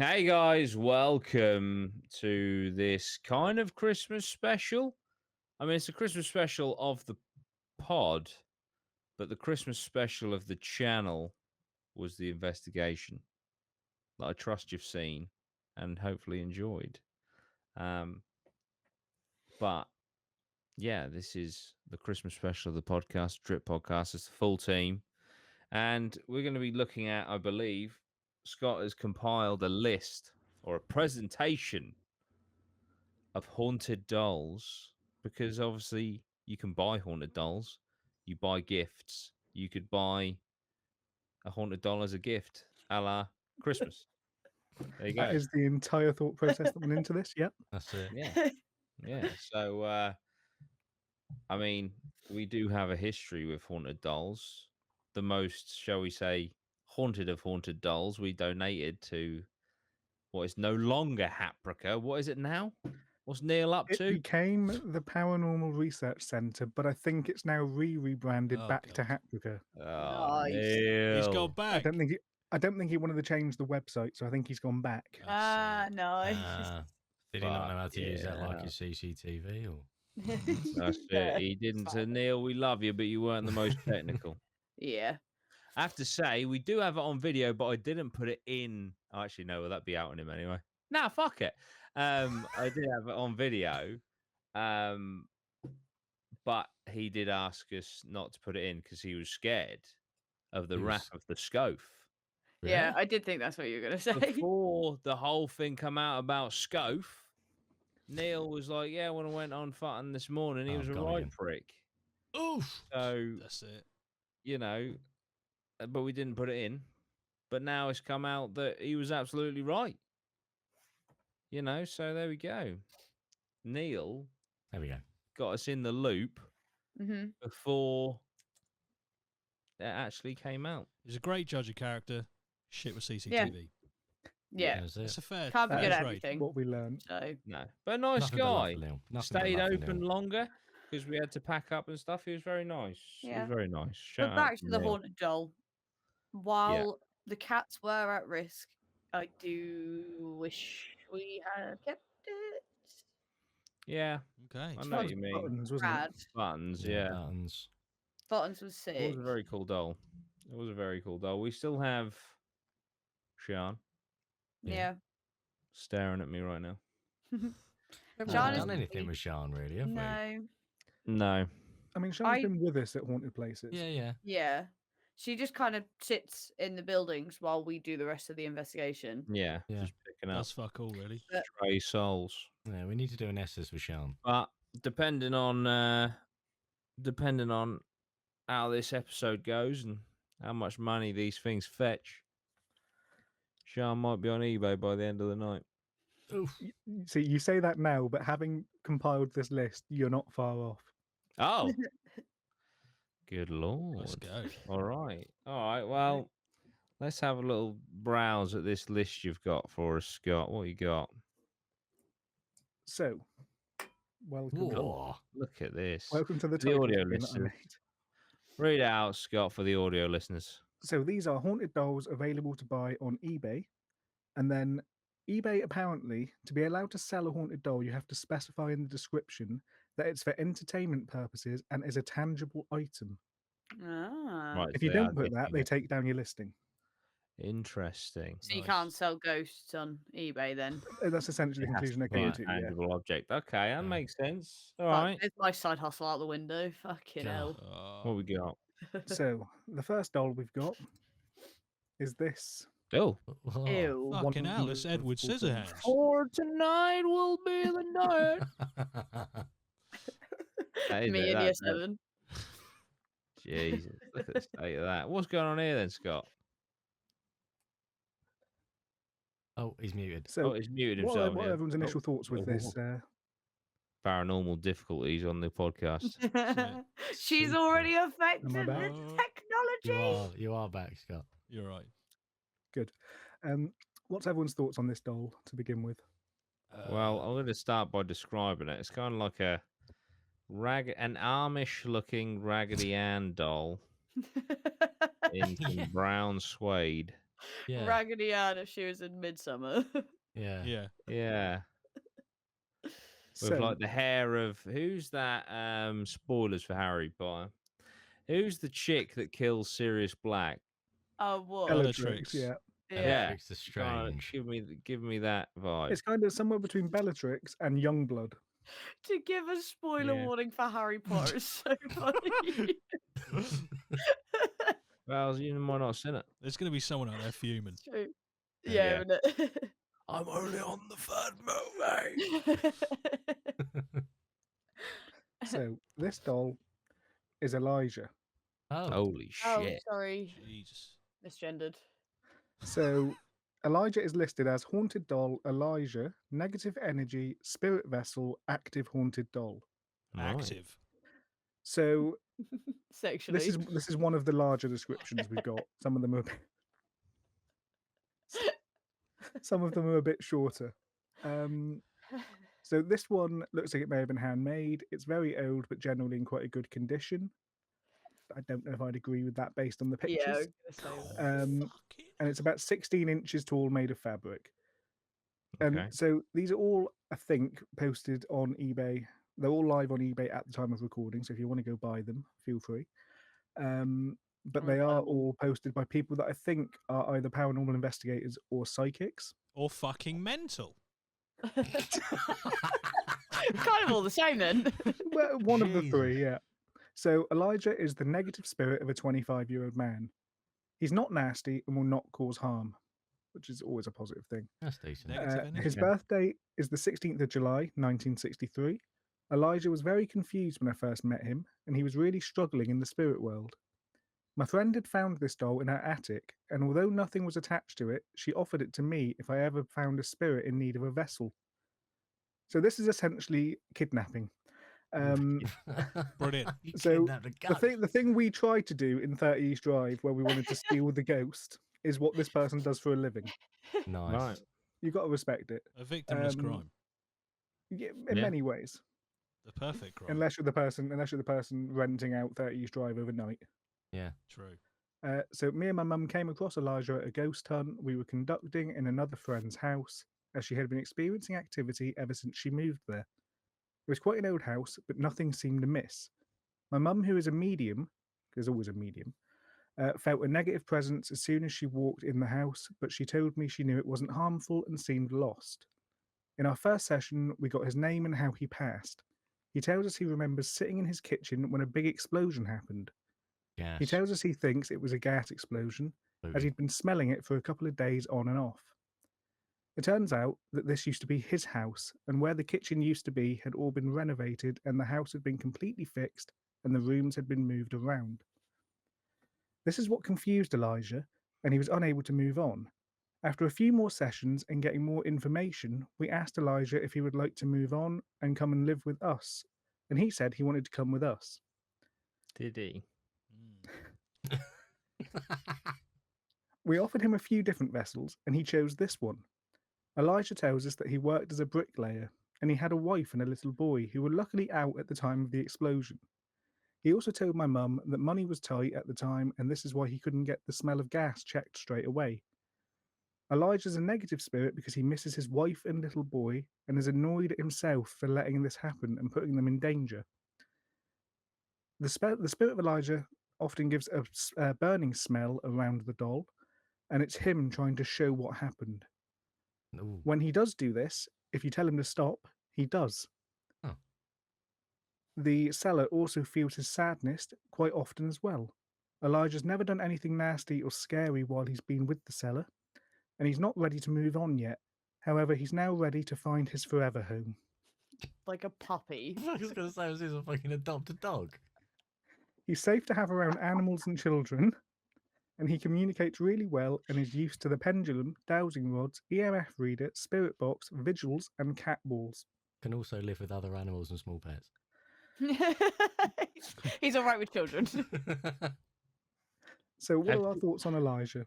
Hey guys, welcome to this kind of Christmas special. I mean, it's a Christmas special of the pod, but the Christmas special of the channel was the investigation that I trust you've seen and hopefully enjoyed. Um, but yeah, this is the Christmas special of the podcast, Drip Podcast. It's the full team. And we're going to be looking at, I believe, Scott has compiled a list or a presentation of haunted dolls because obviously you can buy haunted dolls, you buy gifts, you could buy a haunted doll as a gift, a la Christmas. There you go. That is the entire thought process that went into this. Yep. That's it. Yeah, yeah. So, I mean, we do have a history with haunted dolls. The most, shall we say, haunted of haunted dolls we donated to what is no longer Haprica. What is it now? What's Neil up It to? became the Paranormal Research Centre, but I think it's now rebranded Oh, back to God. Haprica. Oh, Nice. Neil. He's gone I back. don't think he wanted to change the website, so I think he's gone back. Nice. Did he not know how to Fuck use that like yeah. his CCTV? Or That's it. He didn't say, Neil, we love you, but you weren't the most technical. Yeah. I have to say, we do have it on video, but I didn't put it in. Oh, actually, no, will that be out on him anyway? Nah, fuck it. I did have it on video. But he did ask us not to put it in because he was scared of the He wrath was- of the Scove. Yeah, I did think that's what you were going to say. Before the whole thing come out about Scove, Neil was like, yeah, when I went on Futton this morning, he Oh, was a gone right again. prick. Oof. So, That's it. you know, but we didn't put it in. But now it's come out that he was absolutely right. You know, so there we go. Neil There we go. got us in the loop hmm before it actually came out. He's a great judge of character. Shit with CCTV. Yeah. That's It's it. a fair. Can't be That good is at trade. everything. What we learned. So, No, but nice Nothing but love guy. for Neil. Nothing but Stayed love for open Neil. longer because we had to pack up and stuff. He was very nice. He Yeah. was very nice. Shout but out back to the Neil. haunted doll. While the cats were at risk, I do wish we had kept it. Yeah, Okay. I know what you mean. Buttons, wasn't Rad. Buttons, yeah. Buttons. Buttons was It sick. was a very cool doll. It was a very cool doll. We still have Sean Yeah. staring at me right now. We haven't Sean is done anything pretty- with Sean, really, have we? No. No. I mean, Sean's I- been with us at Haunted Places. Yeah. Yeah. She just kind of sits in the buildings while we do the rest of the investigation. Yeah, Yeah. just picking up That's fuck all, really. stray souls. Yeah, we need to do an Esses with Sean. But depending on how this episode goes and how much money these things fetch, Sean might be on eBay by the end of the night. Oof. See, you say that now, but having compiled this list, you're not far off. Oh, good lord! Let's go. All right. Well, let's have a little browse at this list you've got for us, Scott. What you got? So, welcome. Whoa. Look at this. Welcome to the, The title audio screen that I listener. made. Read it out, Scott, for the audio listeners. So these are haunted dolls available to buy on eBay. And then eBay, apparently, to be allowed to sell a haunted doll, you have to specify in the description that it's for entertainment purposes and is a tangible item. Ah. Right. If you so they are don't put that, gifting they it. take down your listing. Interesting. So you Nice. can't sell ghosts on eBay then. That's essentially the It has conclusion to I be came a to. Yeah. tangible object. Okay, that Yeah. makes sense. All Fuck, right. there's my side hustle out the window. Fucking hell. What we got? So the first doll we've got is this. Oh, Whoa. Ew. Fucking hell, it's Edward Wonderful thing. Scissorhands. for tonight will be the night. That is Me it, in year that's it. 7. Jesus, look at the state of that. What's going on here then, Scott? Oh, he's muted. So Oh, he's muted what himself. are yeah. everyone's initial Oh, thoughts with this? paranormal difficulties on the podcast. She's Super. already affected Am I the back? technology. You are back, Scott. You're right. Good. What's everyone's thoughts on this doll to begin with? Well, I'm going to start by describing it. It's kind of like an Amish-looking Raggedy Ann doll in some brown suede. Yeah. Raggedy Ann if she was in Midsummer. Yeah. Yeah. Yeah. With So, like the hair of who's that? Spoilers for Harry Potter. Who's the chick that kills Sirius Black? Oh, what? Bellatrix, Bellatrix. yeah. Yeah. Bellatrix the Kinda Strange. give me that vibe. It's kind of somewhere between Bellatrix and Youngblood. To give a spoiler Yeah. warning for Harry Potter is so funny. Well, you might not have seen it. There's going to be someone out there fuming. It's true. Yeah. Yeah, isn't I'm only on the third movie. it? So, this doll is Elijah. Oh. Holy Oh, shit! sorry. Jesus. Misgendered. So, Elijah is listed as Haunted Doll Elijah, Negative Energy, Spirit Vessel, Active Haunted Doll. Right. Active. So, Sexually. this is one of the larger descriptions we've got. Some of them are some of them are a bit shorter. So this one looks like it may have been handmade. It's very old, but generally in quite a good condition. I don't know if I'd agree with that based on the Yeah, I pictures. was gonna say that. And it's about 16 inches tall, made of fabric. And Okay. so these are all, I think, posted on eBay. They're all live on eBay at the time of recording. So if you want to go buy them, feel free. But they are all posted by people that I think are either paranormal investigators or psychics. Or fucking mental. Kind of all the same then. Well, one of the Jesus. three, yeah. So Elijah is the negative spirit of a 25-year-old man. He's not nasty and will not cause harm, which is always a positive thing. That's decent. Negative energy. His birthday is the 16th of July, 1963. Elijah was very confused when I first met him, and he was really struggling in the spirit world. My friend had found this doll in her attic, and although nothing was attached to it, she offered it to me if I ever found a spirit in need of a vessel. So this is essentially kidnapping. Brilliant. You So, kidnapped a ghost. The thing we tried to do in 30 East Drive, where we wanted to steal the ghost, is what this person does for a living. Nice. Right. You've got to respect it. A victimless crime. Yeah, in Yeah. many ways, The perfect crime. unless you're the person renting out 30 East Drive overnight. Yeah. True. So me and my mum came across Elijah at a ghost hunt we were conducting in another friend's house, as she had been experiencing activity ever since she moved there. It was quite an old house, but nothing seemed amiss. My mum, who is a medium, there's always a medium, felt a negative presence as soon as she walked in the house, but she told me she knew it wasn't harmful and seemed lost. In our first session, we got his name and how he passed. He tells us he remembers sitting in his kitchen when a big explosion happened. Gas. He tells us he thinks it was a gas explosion, as Movie. he'd been smelling it for a couple of days on and off. It turns out that this used to be his house, and where the kitchen used to be had all been renovated, and the house had been completely fixed, and the rooms had been moved around. This is what confused Elijah, and he was unable to move on. After a few more sessions and getting more information, we asked Elijah if he would like to move on and come and live with us, and he said he wanted to come with us. Did he? We offered him a few different vessels, and he chose this one. Elijah tells us that he worked as a bricklayer, and he had a wife and a little boy who were luckily out at the time of the explosion. He also told my mum that money was tight at the time, and this is why he couldn't get the smell of gas checked straight away. Elijah's a negative spirit because he misses his wife and little boy, and is annoyed at himself for letting this happen and putting them in danger. The spirit of Elijah often gives a burning smell around the doll, and it's him trying to show what happened. Ooh. When he does do this, if you tell him to stop, he does. Oh. The seller also feels his sadness quite often as well. Elijah's never done anything nasty or scary while he's been with the seller, and he's not ready to move on yet. However, he's now ready to find his forever home. Like a puppy. I was going to say, was this a fucking adopted dog? He's safe to have around animals and children, and he communicates really well and is used to the pendulum, dowsing rods, EMF reader, spirit box, vigils, and cat balls. Can also live with other animals and small pets. He's all right with children. So, what are our thoughts on Elijah?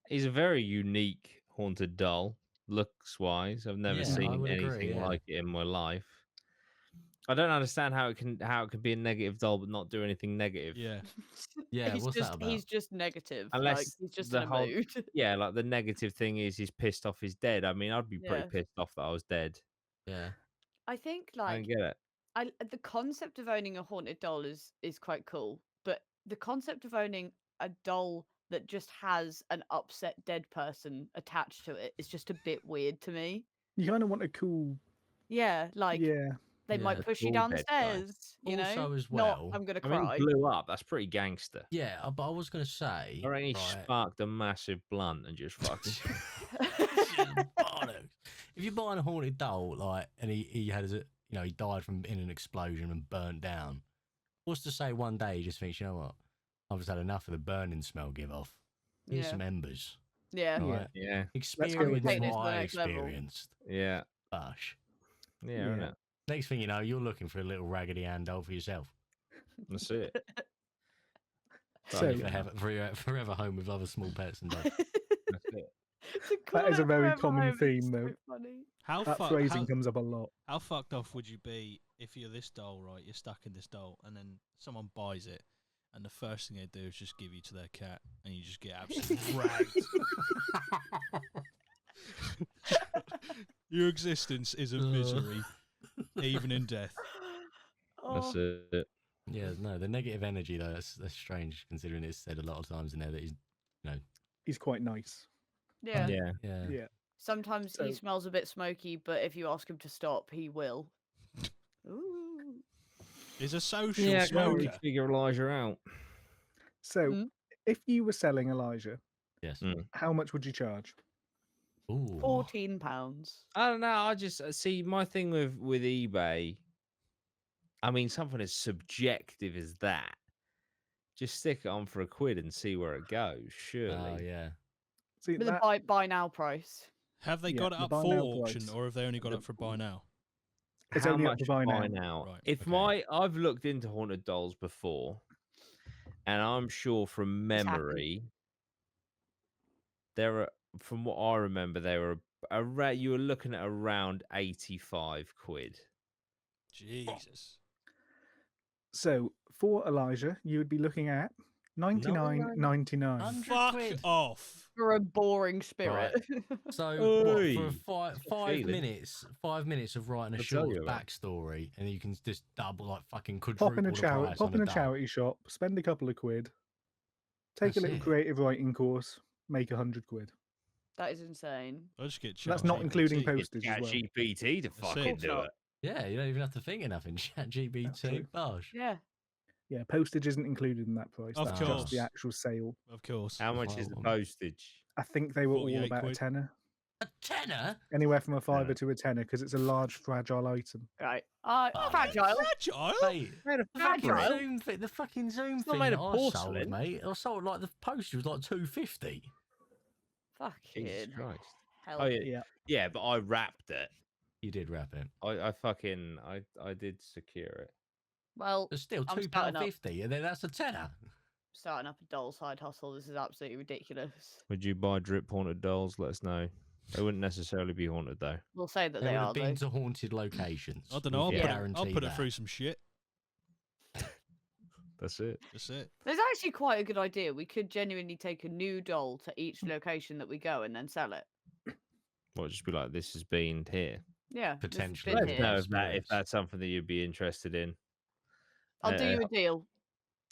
He's a very unique haunted doll, looks wise. I've never Yeah, I seen would agree, anything yeah. like it in my life. I don't understand how it can be a negative doll but not do anything negative. Yeah. Yeah, he's what's just that about? he's just negative. Unless like he's just the in a whole mood. yeah, like the negative thing is he's pissed off he's dead. I mean, I'd be pretty Yeah. pissed off that I was dead. Yeah. I think I like don't get it. the concept of owning a haunted doll is quite cool, but the concept of owning a doll that just has an upset dead person attached to it is just a bit weird to me. You kind of want a cool. Yeah, like Yeah. they Yeah. might push you Cool dead guy. downstairs, you know. Also as Not well- I'm gonna I mean, cry. he blew up. That's pretty gangster. Yeah, but I was going to say. Or he right, sparked a massive blunt and just fucking. bollocks. If you're buying a haunted doll, like, and he had he died from in an explosion and burnt down. What's to say one day he just thinks, you know what? I've just had enough of the burning smell. Give off. Here's Yeah. some embers. Yeah. Yeah. Right? Yeah, go with Experience that. what Take this to the I next level. experienced. yeah, Gosh. yeah, Yeah. innit? Next thing you know, you're looking for a little Raggedy Ann doll for yourself. That's it. So- Only forever home with other small pets and dogs. That's it. To call That is a it very forever common home is theme, so though. funny. That phrasing comes up a lot. How fucked off would you be if you're this doll, right? You're stuck in this doll, and then someone buys it, and the first thing they do is just give you to their cat, and you just get absolutely ragged. Your existence is a misery, even in death. That's Oh, it. Yeah, no, the negative energy though, that's strange considering it's said a lot of times in there that he's, He's quite nice. yeah. Yeah. yeah. Yeah. Sometimes he So- smells a bit smoky, but if you ask him to stop, he will. Ooh. Is a social Yeah, can't really smoker. figure Elijah out. So, Mm. if you were selling Elijah, Yes. Mm. how much would you charge? Ooh. £14. I don't know. I just see my thing with eBay. I mean, something as subjective as that. Just stick it on for £1 and see where it goes. Surely. Oh yeah. See, With that, a buy now price. Have they Yeah, got it the up buy for now auction, price. or have they only got it for buy now? It's How only up much for buy buy now. now? Right, If okay. I've looked into haunted dolls before, and I'm sure from It's happened. memory, there are, from what I remember, they were you were looking at around £85. Jesus. So, for Elijah, you would be looking at 99.99. 100 Fuck quid. off. For a boring spirit. So Oi. what, for five feeling. minutes? 5 minutes of writing a I'll tell short you about backstory, and you can just double, like fucking quadruple Pop in a the charity, price pop on in a a doll. charity shop, spend a couple of quid, take That's a little it. creative writing course, make 100 quid. That is insane. I'll just get That's not ChatGPT. including Get postage as well. ChatGPT to That's fucking it. do Not. it. Yeah, you don't even have to think of nothing. Chat true. GBT, bosh. Yeah. Yeah, postage isn't included in that price. Of That's just the course. actual sale. Of course. How much is the Well, postage? I think they were all 48 about quid. a tenner, A tenner? anywhere from a fiver Yeah. to a tenner, because it's a large, fragile item. Right. Oh, Fragile. Fragile? Mate, Made of the fucking Fragile. Zoom thing, the fucking Zoom It's not thing made that of I sold, porcelain. mate. I sold like the postage was like $2.50. Fucking Jesus Christ. hell. Oh yeah, Yeah. yeah, but I wrapped it. You did wrap it, I did secure it. Well, but still I'm starting up. £2.50, and then that's a tenner. starting up a doll side hustle. This is absolutely ridiculous. Would you buy drip haunted dolls? Let us know. They wouldn't necessarily be haunted though. We'll say that They they would are, have been though. to haunted locations. I don't know. We Yeah. can I'll guarantee put it that. through some shit. That's it. That's it. There's actually quite a good idea. We could genuinely take a new doll to each location that we go and then sell it. Well, just be like, this has been here. Yeah. this has Potentially, been Let us here. know yeah. if that's something that you'd be interested in. I'll do you a deal.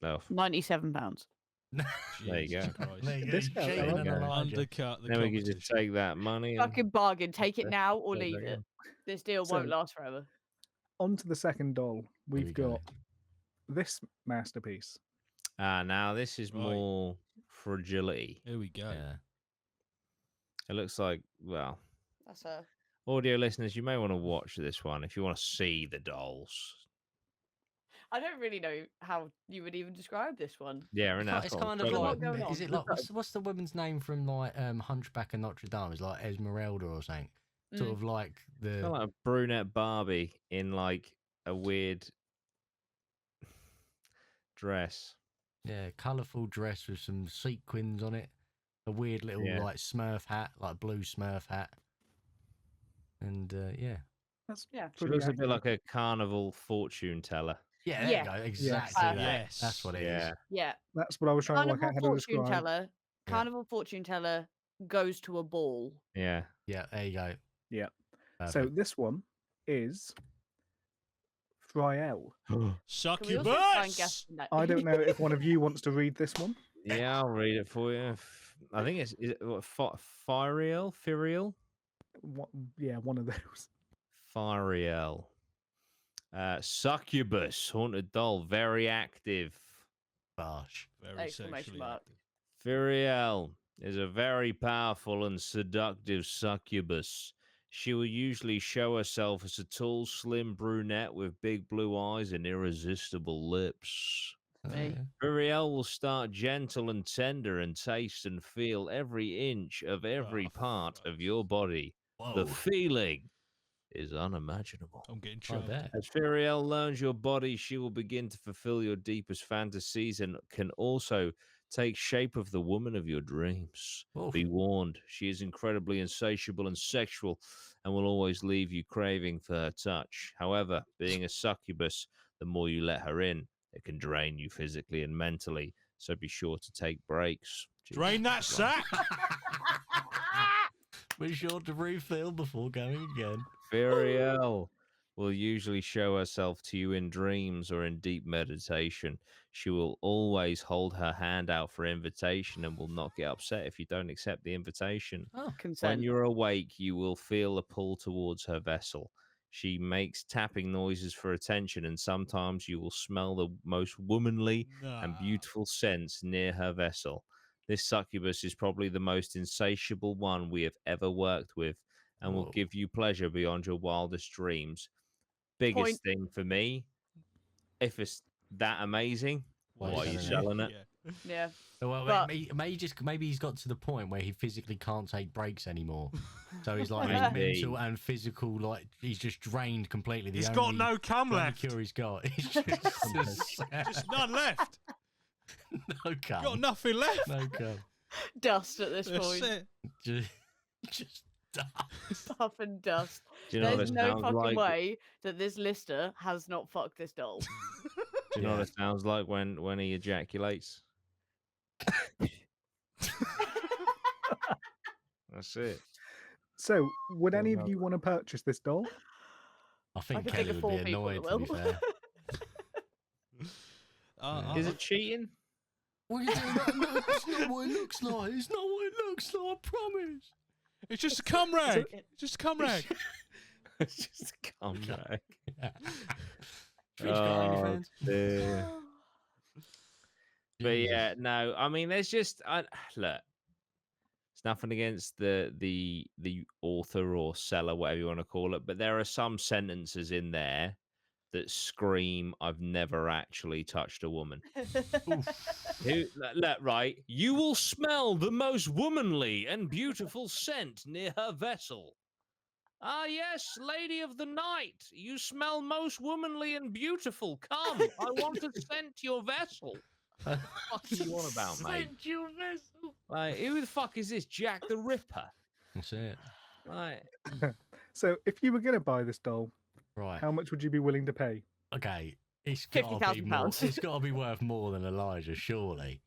Oh, £97. There you Jesus go. Christ. There you go. Discount, Cheaper I like than that. Elijah. Undercut the then we can just competition. take that money. And... Fucking bargain. Take it Okay. now or There you leave go. it. This deal So- won't last forever. On to the second doll. we We've go. got this masterpiece. Now this is Right. more fragility. Here we go. Yeah. It looks like, well, That's a. audio listeners, you may want to watch this one if you want to see the dolls. I don't really know how you would even describe this one. Yeah, and that's It's what I'm kind of There's a talking lot like, about. going is on. it like what's the woman's name from like Hunchback of Notre Dame? It's like Esmeralda or something. Sort Mm. of like the Kinda like a brunette Barbie in like a weird dress. yeah, colourful dress with some sequins on it. A weird little Yeah. like Smurf hat, like blue Smurf hat. And yeah, That's Yeah. She pretty looks a bit accurate. like a carnival fortune teller. Yeah, there Yeah. you go. Exactly Perfect. that. Yes. That's what it is. Yeah. Yeah. That's what I was trying to work Carnival out how to fortune describe. teller. Yeah. Carnival fortune teller goes to a ball. Yeah. Yeah, there you go. Yeah. So Perfect. this one is Fyriel. Can we also try and guess Succubus. the name? I don't know if one of you wants to read this one. Yeah, I'll read it for you. I think is it what, Fyriel? Fyriel? Yeah, one of those. Fyriel. Succubus, haunted doll, very active. Bosh. Very Exclamation sexually mark. active. Fyriel is a very powerful and seductive succubus. She will usually show herself as a tall, slim brunette with big blue eyes and irresistible lips. Me. Fyriel will start gentle and tender and taste and feel every inch of every Oh, part fuck. of your body. Whoa. The feeling is unimaginable. I'm getting I chubbed. bet. As Fyriel learns your body, she will begin to fulfill your deepest fantasies and can also take shape of the woman of your dreams. Oof. Be warned, she is incredibly insatiable and sexual and will always leave you craving for her touch. However, being a succubus, the more you let her in, it can drain you physically and mentally, so be sure to take breaks. Drain that Jesus sack. Be sure to refill before going again. Fyriel will usually show herself to you in dreams or in deep meditation. She will always hold her hand out for invitation and will not get upset if you don't accept the invitation. Oh, When Consent. you're awake, you will feel a pull towards her vessel. She makes tapping noises for attention, and sometimes you will smell the most womanly and Nah. beautiful scents near her vessel. This succubus is probably the most insatiable one we have ever worked with and will Whoa. give you pleasure beyond your wildest dreams. Biggest Point. thing for me, if it's that amazing, Why why are you selling it? selling it? Yeah. Yeah. So, well, But- maybe he's got to the point where he physically can't take breaks anymore. So he's like Maybe. his mental and physical, like he's just drained completely. He's got no cum the only left. cure he's got. He's just, Just none left. no cum. Got nothing left. No cum. Dust at this That's point. it. Just Puff and dust. Do you know what There's it no sounds fucking like? way that this lister has not fucked this doll. Do you know what it sounds like when he ejaculates? That's it. So, would Oh, any no. of you want to purchase this doll? I think can think Kelly of would 4 be people that annoyed, to be will. fair. Is it cheating? What are you doing? No, it's not what it looks like. It's not what it looks like, I promise. It's just a cum rag. It's just a cum rag. It's just a cum rag. Trish got any friends? dear. But yeah, no, I mean, there's just look. It's nothing against the author or seller, whatever you want to call it, but there are some sentences in there that scream, "I've never actually touched a woman." Who, look, right? You will smell the most womanly and beautiful scent near her vessel. Ah, yes, lady of the night, you smell most womanly and beautiful. Come, I want to scent your vessel. What the fuck are you on about, mate? Sent your vessel. Like, who the fuck is this Jack the Ripper? That's it. Like, So, if you were going to buy this doll, Right. how much would you be willing to pay? Okay. It's got to be more. £50,000. It's got to be worth more than Elijah, surely.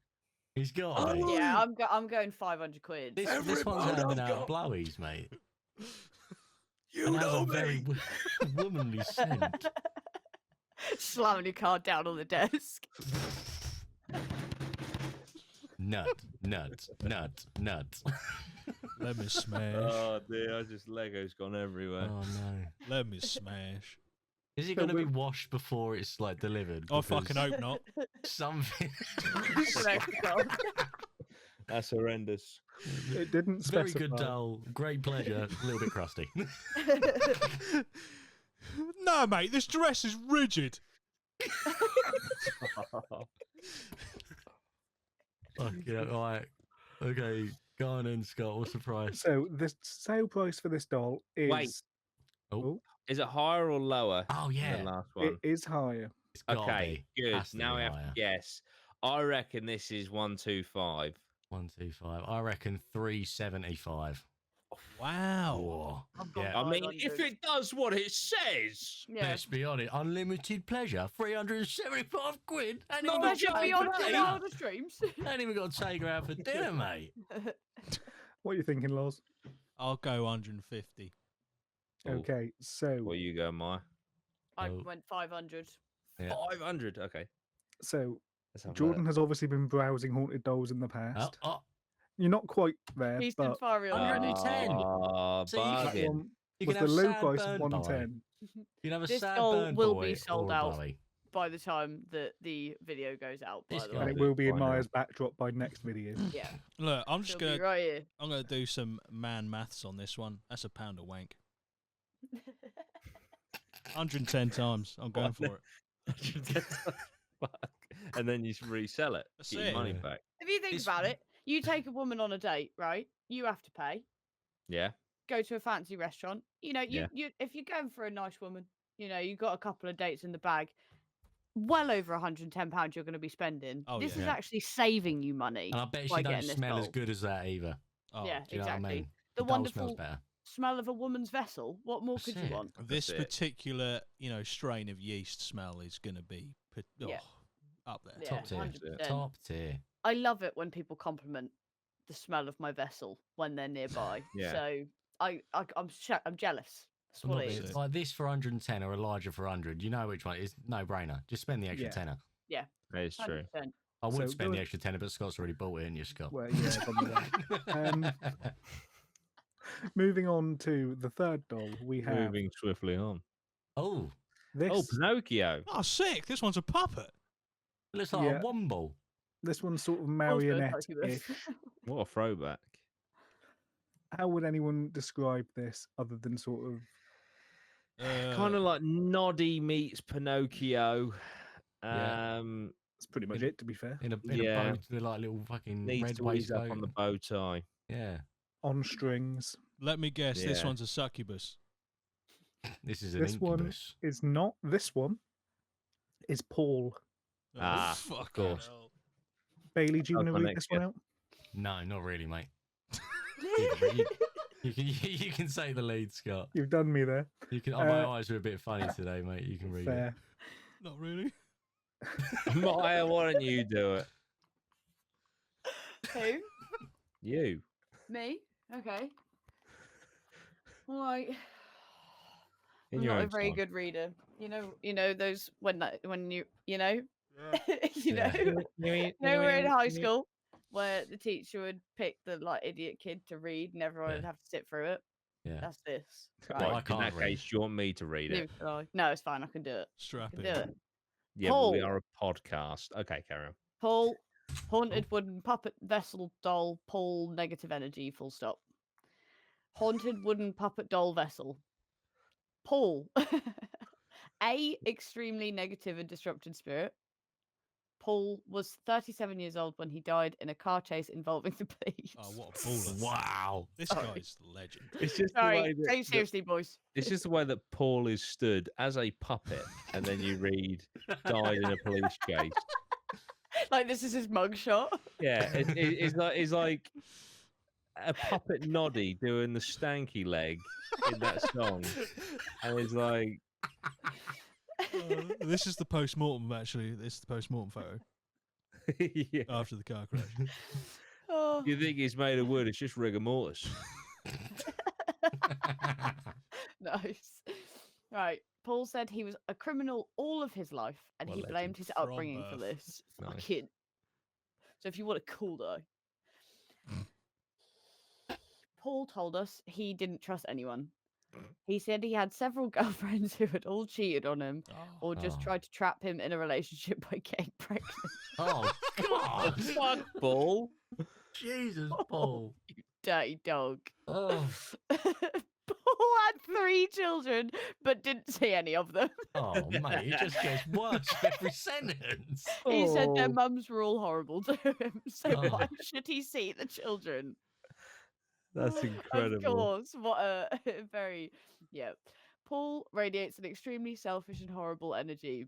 He's got to be. Yeah, I'm going 500 quid. This one's handing out blowies, mate. And has a very womanly scent. Slamming your card down on the desk. Nut, nut, nut, nut. Let me smash. oh dear, Lego's gone everywhere. Oh no. Let me smash. Is it So going to be we- washed before it's like delivered? I fucking Because hope not. Something. That's horrendous. It didn't Very specify. good doll. Great pleasure. A little bit crusty. No, mate, this dress is rigid. Yeah, all right. Okay, go on in, Scott. What's the price? So, the sale price for this doll is Wait. Oh. Is it higher or lower Oh, than yeah. the last it one? is higher. It's gotta Okay, be. good. Has to Now be we have higher. to guess. I reckon this is 125. 125. I reckon 375. Wow. Whoa. I've gone Yeah. I mean, if 500. it does what it says, Yeah. Let's be honest, unlimited pleasure, 375 quid. Ain't even Not got a to Pleasure joke, take her beyond out. 10 hours of streams. Ain't even got to take her out for dinner, mate. What are you thinking, Loz? I'll go 150. Oh, Okay, so well, you go, Maya. I Oh. went 500. Yeah. 500. Okay. so Let's have a Jordan look. has obviously been browsing haunted dolls in the past. Oh, You're not quite there, Beast but and Fyriel ready. 110. Ah, So you can- that bargain. one you was can the have low sad price of burn boy. 110. You can have a This sad doll burn will boy be sold or a out. dolly. By the time that the video goes out, by This the guy- And way. it will be in Why not? Maya's backdrop by next video. Yeah. Look, I'm She'll just be gonna right here. I'm gonna do some man maths on this one. That's a pound of wank. 110 times. I'm going for it. Fuck. And then you resell it. That's Get your it. money Yeah. back. If you think This- about it, you take a woman on a date, right? You have to pay. Yeah. Go to a fancy restaurant. You know, Yeah. you if you're going for a nice woman, you know, you've got a couple of dates in the bag. Well over £110 you're going to be spending. Oh, This yeah. is actually saving you money. And I bet by she don't getting this smell as doll. good as that either. Oh, Yeah, Do you know exactly. what I mean? The doll smells wonderful better. smell of a woman's vessel. What more That's could it. you want? this That's it. particular, strain of yeast smell is going to be Yeah. up there. Yeah, Top tier. 100%. Top tier. I love it when people compliment the smell of my vessel when they're nearby. Yeah. So I'm jealous. That's I'm what not it being- is. like this for 110 or Elijah for 100. You know which one? It's no brainer. Just spend the extra Yeah. tenner. That is true. 100%. I would So spend the going- extra tenner, but Scott's already bought it, and you, Scott. Well, yeah, it's on the way. Moving on to the third doll, we have Moving swiftly on. oh, this. Oh, Pinocchio. Oh, sick! This one's a puppet. it looks like Yeah. a womble. This one's sort of Also marionette-ish. What a throwback. How would anyone describe this other than sort of Kind of like Noddy meets Pinocchio. Yeah. that's pretty much In- it, to be fair. In a Yeah. boat with like little fucking Needs red to ease up waistcoat. on the bow tie. Yeah, On strings. Let me guess. This Yeah. one's a succubus. this is an This one incubus. is not. This one is Paul. Ah, of fucking course. hell. Bailey, do you want to I'll read this one out? No, not really, mate. You can say the lead, Scott. You've done me there. You can. Oh, my Uh, eyes are a bit funny today, mate. You can read it. Fair. Not really. Maya, why don't you do it? Who? You. Me? Okay. Right. In I'm your not a own very time. good reader. You know those when you you know you Yeah. know we're in high school where the teacher would pick the like idiot kid to read and everyone would Yeah. have to sit through it. Yeah. That's this. Right, I Right. in can't that read. case, do you want me to read it? Neither can I. No, it's fine. I can do it. Strap I can in. do it. Yeah, but we Paul. are a podcast. Okay, carry on. Paul, haunted wooden puppet vessel doll. Paul, negative energy. Full stop. Haunted wooden puppet doll vessel. Paul, A, extremely negative and disrupted spirit. Paul was 37 years old when he died in a car chase involving the police. Oh, what a baller! Wow. This Sorry. guy's the legend. It's just Sorry, take it seriously, boys. it's just the way that Paul is stood as a puppet, and then you read died in a police chase. Like this is his mugshot. Yeah, it's like a puppet Noddy doing the stanky leg in that song, and it's like, This is the post-mortem, actually. This is the post-mortem photo yeah. after the car crash. Oh. You think it's made of wood? It's just rigor mortis. Nice. Right. Paul said he was a criminal all of his life and What he a blamed legend. his From upbringing for birth. this. Nice. Fucking. So if you want a cool guy. Paul told us he didn't trust anyone. He said he had several girlfriends who had all cheated on him Oh, or just Oh. tried to trap him in a relationship by getting pregnant. Oh God! Fuck, Paul. Jesus, Paul. Dirty dog. Oh, Paul had 3 children but didn't see any of them. oh, mate, it just gets worse with every sentence. He said their Oh. mums were all horrible to him, so why Oh. should he see the children? That's Of incredible. course, what a very yeah. Paul radiates an extremely selfish and horrible energy.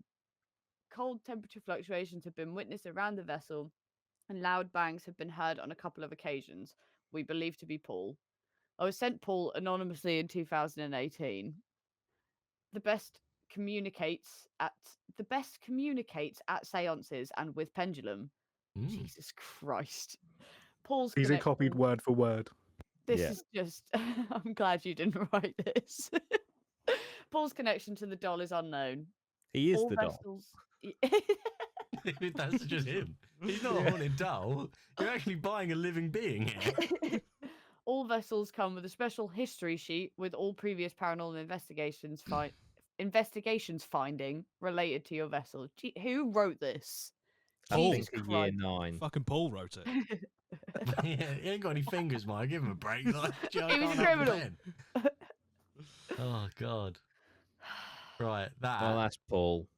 Cold temperature fluctuations have been witnessed around the vessel, and loud bangs have been heard on a couple of occasions. We believe to be Paul. I was sent Paul anonymously in 2018. The best communicates at seances and with pendulum. Mm. Jesus Christ. Paul's These are connection. copied word for word. This Yeah. is just. I'm glad you didn't write this. Paul's connection to the doll is unknown. He is All the doll. vessels. That's just him. He's not a haunted doll. You're actually buying a living being here. All vessels come with a special history sheet with all previous paranormal investigations finding related to your vessel. Gee, who wrote this? I Jesus think a year Christ. 9. Fucking Paul wrote it. Yeah, he ain't got any fingers, Mike. Give him a break. Like, He was a can't have the criminal. pen. Oh God. Right, that. Well, that's Paul.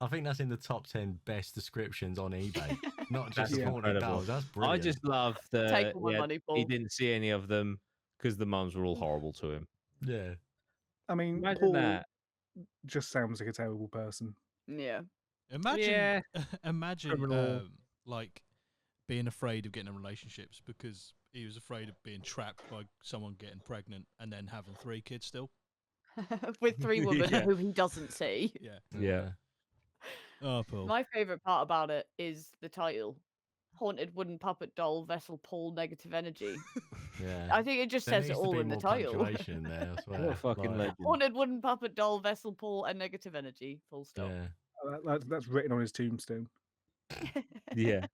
I think that's in the top 10 best descriptions on eBay. Not just That's haunted incredible. dolls. That's I brilliant. just love Take all my money, he Paul. didn't see any of them because the mums were all horrible to him. Yeah. I mean, Imagine Paul that. just sounds like a terrible person. Yeah. Imagine, Yeah. imagine, Criminal. like being afraid of getting in relationships because he was afraid of being trapped by someone getting pregnant and then having 3 kids still. With 3 women Yeah. who he doesn't see. Yeah. Yeah. Oh, Paul. My favourite part about it is the title. Haunted wooden puppet doll vessel Paul negative energy. Yeah. I think it just There says it needs to all be in the more title. punctuation there, I swear. What a fucking Like, legend. Haunted wooden puppet doll vessel Paul and negative energy. Full stop. yeah. That's written on his tombstone. Yeah.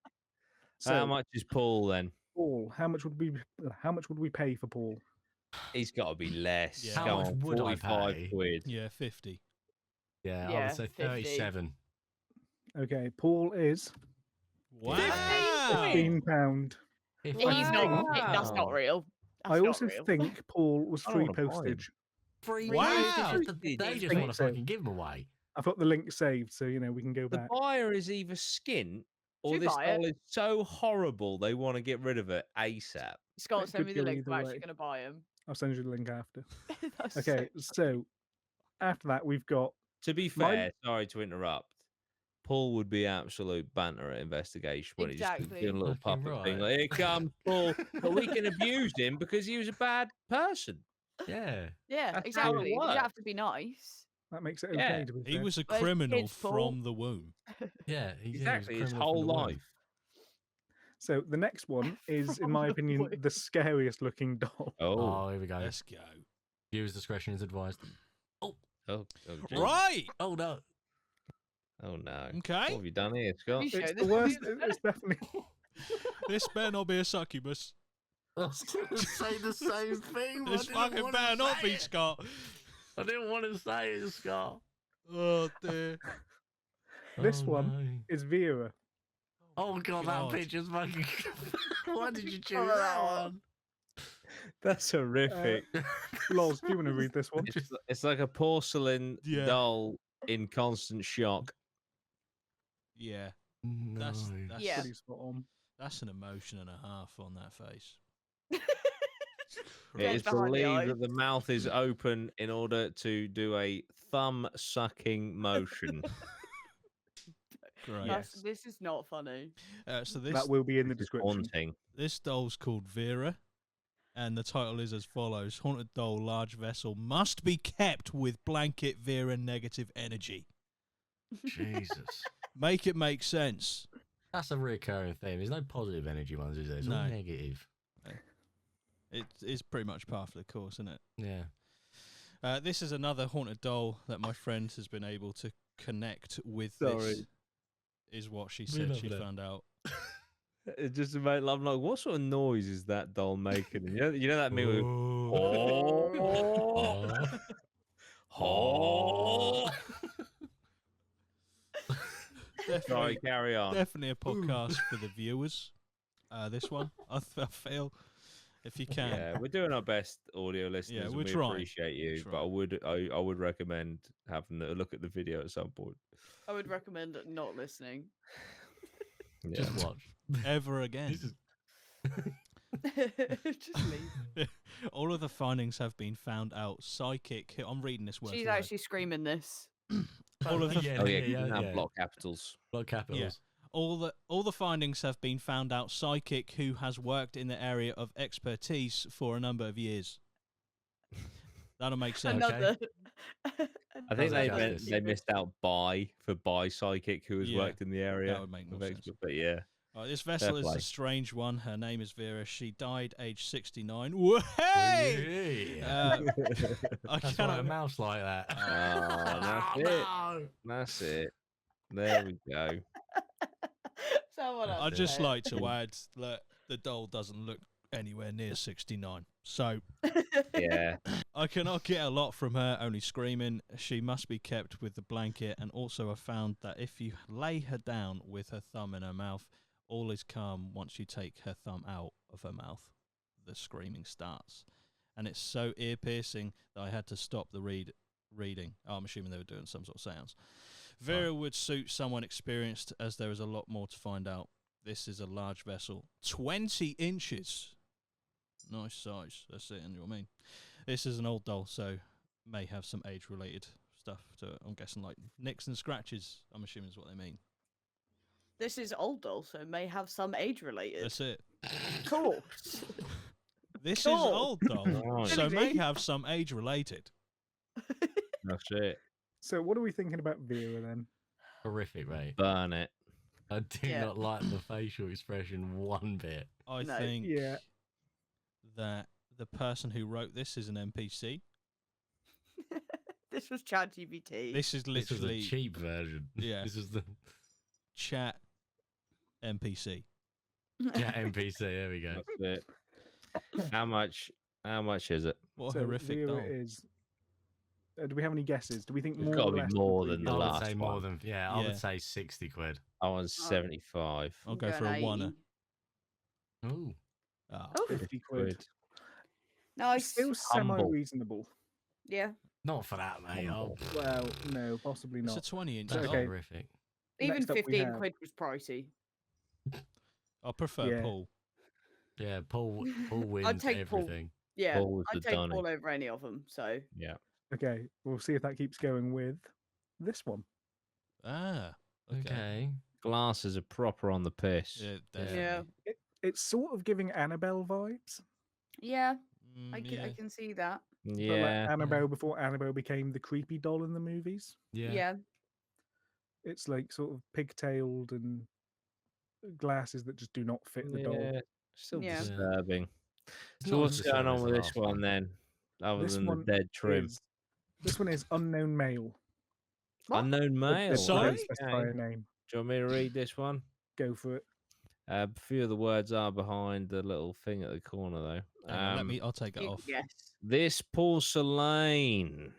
So, How much is Paul then? Paul, how much would we pay for Paul? He's got to be less. Yeah. How Come much on, would I 45 pay? quid. Yeah, 50. Yeah, I Yeah, would say 50. 37. Okay, Paul is Wow. £15. He's Wow. not. That's not Wow. real. That's I not also real. think Paul was I don't free wanna buy him. postage. Free Wow. postage. They I just think want to so. fucking give them away. I've got the link saved, so we can go The back. buyer is either skint or Do this buy it. doll is so horrible they want to get rid of it ASAP. Scott, It send me could the go link. I'm either actually way. going to buy him. I'll send you the link after. That's Okay, so after that we've got To be Mine- fair, sorry to interrupt. Paul would be absolute banter at investigation when he just Exactly. doing a little Fucking puppet thing. right. Like, here comes Paul. But we can abuse him because he was a bad person. Yeah. Yeah, That's how it exactly. You works. have to be nice. that makes it Yeah, okay to be He fair. was a Where's criminal kids, Paul? from the womb. Yeah. He's Exactly, his criminal whole from the womb. life. So the next one is, in From my the opinion, womb. the scariest looking doll. Oh, Oh, here we go. Let's go. Viewers' discretion is advised. oh, gee. Right. Oh, no. Oh no. Okay. What have you done here, Scott? You show It's this the worst. video. It's definitely. This better not be a succubus. I was going to say the same thing. but I This didn't fucking wanna better not say be, it. Scott. I didn't want to say it, Scott. Oh, dear. This Oh, one no. is Vera. Oh, God, God. that picture's fucking. Why did you choose Oh. that one? That's horrific. Loz, do you want to read this one? It's like a porcelain Yeah. doll in constant shock. Yeah. No. That's Yeah. Pretty spot on. that's an emotion and a half on that face. It is behind the believed eyes. that the mouth is open in order to do a thumb sucking motion. Great. Yes. This is not funny. So this That will be in the It's description. haunting. this doll's called Vera, and the title is as follows: Haunted doll, large vessel, must be kept with blanket Vera negative energy. Jesus. Make it make sense. That's a recurring theme. There's no positive energy ones, is there? It's all No. negative. It is pretty much par for the course, isn't it? Yeah. This is another haunted doll that my friend has been able to connect with. This Sorry. is what she We said love she that. found out. It just about, I'm like, what sort of noise is that doll making? And you know that meme with, Oh. oh. Sorry, Definitely, carry on. definitely a podcast for the viewers. This one, I feel, if you can. Yeah, we're doing our best, audio listeners. and we're we trying. appreciate you, We're but I would recommend having a look at the video at some point. I would recommend not listening. Yeah. Just watch. Ever again. This is- Just leave. All of the findings have been found out. Psychic. I'm reading this word. She's for word. actually screaming this. All of the Yeah, Oh yeah, yeah, you can yeah, have yeah. block capitals. Block capitals. All the findings have been found out psychic who has worked in the area of expertise for a number of years. That'll make sense. Another. I think Sounds they like meant justice. they missed out by psychic who has Yeah, worked in the area. that would make more of sense. expert, but yeah, This vessel is play. a strange one. Her name is Vera. She died age 69. Hey! Yeah. I That's why cannot. a mouse like that. Oh, that's it. No. That's it. There we go. Someone else I'd just say it. like to add that the doll doesn't look anywhere near 69. So Yeah. I cannot get a lot from her, only screaming. She must be kept with the blanket. And also I found that if you lay her down with her thumb in her mouth, all is calm. Once you take her thumb out of her mouth, the screaming starts. And it's so ear-piercing that I had to stop the reading. Oh, I'm assuming they were doing some sort of sounds. Vera would suit someone experienced, as there is a lot more to find out. This is a large vessel, 20 inches. Nice size. That's it, and you know what I mean. This is an old doll, so may have some age-related stuff to it. I'm guessing like nicks and scratches, I'm assuming is what they mean. This is old doll, so may have some age related. That's it. Corpse. This is Cool. old doll, Right. so may Really? have some age-related. That's it. So, what are we thinking about Vera then? Horrific, mate. Burn it. I do Yeah. not like the facial expression one bit. I No. think Yeah. that the person who wrote this is an NPC. This was ChatGPT. This is This was a literally cheap version. Yeah. This is the chat NPC. chat NPC. There we go. That's it. How much is it? What a So horrific Vera doll. is. Do we have any guesses? Do we think It's more? gotta or be less more than previous? the I would last say more one. than I Yeah. would say 60 quid. I was Oh. 75. I'll go for a one. Ooh. Ah, Oh, 50 quid. nice. Still semi-reasonable. Yeah. Not for that, mate. Oh, Humble. Well, no, possibly it's a not. 20-inch that's doll. Okay. horrific. Even Next up we 15 have- quid was pricey. I prefer Yeah. Paul. Yeah, Paul wins I'd take Paul. everything. Yeah. Paul was I'd the take Donny. Paul over any of them. So Yeah. Okay, we'll see if that keeps going with this one. Ah, okay. Okay. Glasses are proper on the piss. Yeah, Yeah. definitely. It's sort of giving Annabelle vibes, yeah, Mm, I yeah. can see that. but like Yeah. Annabelle before Annabelle became the creepy doll in the movies. Yeah. Yeah. It's like sort of pigtailed and glasses that just do not fit the doll. Yeah. Still Yeah. disturbing. It's So not what's as disturbing going on as with the this last one then? Other This than the one dead trim. This one is unknown male. What? Unknown male. Sorry? Don't specify a name. Do you want me to read this one? Go for it. A few of the words are behind the little thing at the corner, though. Hang on, I'll take it You off. can guess. This porcelain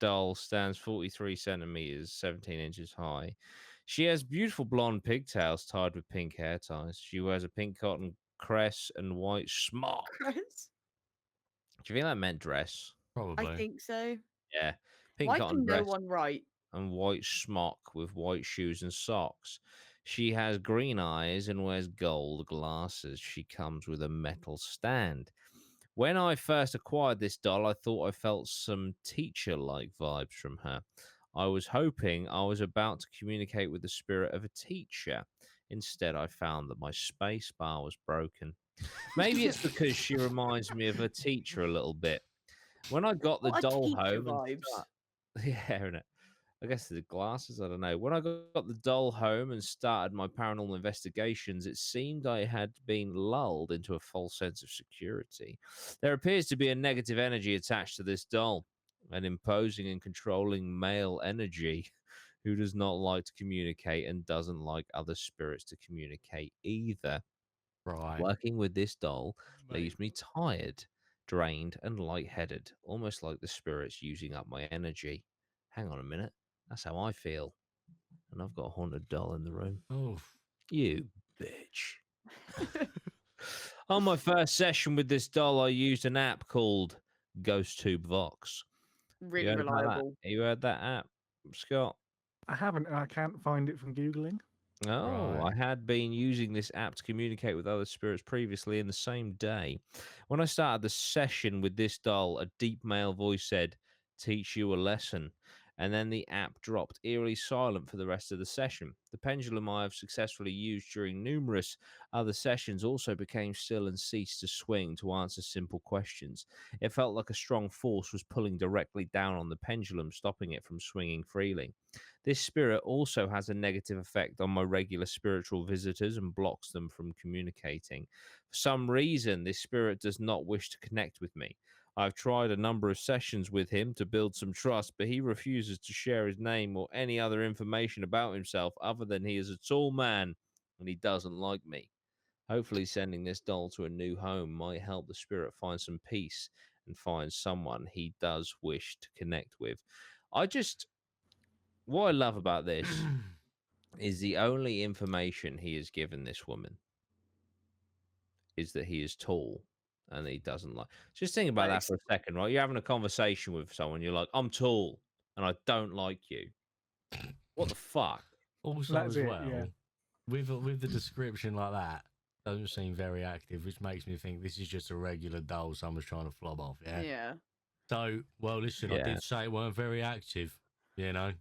doll stands 43 centimeters, 17 inches high. She has beautiful blonde pigtails tied with pink hair ties. She wears a pink cotton crest and white smock. Chris? Do you think that meant dress? Probably. I think so. Yeah. Pink Why cotton can no dress one write? and white smock with white shoes and socks. She has green eyes and wears gold glasses. She comes with a metal stand. When I first acquired this doll, I thought I felt some teacher-like vibes from her. I was hoping I was about to communicate with the spirit of a teacher. Instead, I found that my space bar was broken. Maybe it's because she reminds me of a teacher a little bit. When I got the What a doll teacher home, vibes. yeah, innit? I guess the glasses, I don't know. When I got the doll home and started my paranormal investigations, it seemed I had been lulled into a false sense of security. There appears to be a negative energy attached to this doll, an imposing and controlling male energy who does not like to communicate and doesn't like other spirits to communicate either. Right. Working with this doll Mate, leaves me tired, drained, and lightheaded, almost like the spirit's using up my energy. Hang on a minute. That's how I feel. And I've got a haunted doll in the room. Oh, You bitch. On my first session with this doll, I used an app called GhostTube Vox. Really heard about that? reliable. You heard that app, Scott? I haven't, and I can't find it from Googling. Oh, Right. I had been using this app to communicate with other spirits previously in the same day. When I started the session with this doll, a deep male voice said, "Teach you a lesson." and then the app dropped eerily silent for the rest of the session. The pendulum I have successfully used during numerous other sessions also became still and ceased to swing to answer simple questions. It felt like a strong force was pulling directly down on the pendulum, stopping it from swinging freely. This spirit also has a negative effect on my regular spiritual visitors and blocks them from communicating. For some reason, this spirit does not wish to connect with me. I've tried a number of sessions with him to build some trust, but he refuses to share his name or any other information about himself other than he is a tall man and he doesn't like me. Hopefully, sending this doll to a new home might help the spirit find some peace and find someone he does wish to connect with. What I love about this is the only information he has given this woman is that he is tall and he doesn't like. Just think about that for a second, right? You're having a conversation with someone, you're like, I'm tall and I don't like you. What the fuck? Also, That's as it, well, yeah. with the description like that, doesn't seem very active, which makes me think this is just a regular doll someone's trying to flob off. Yeah. Yeah. So, well, listen, I Yeah. did say it weren't very active. You know.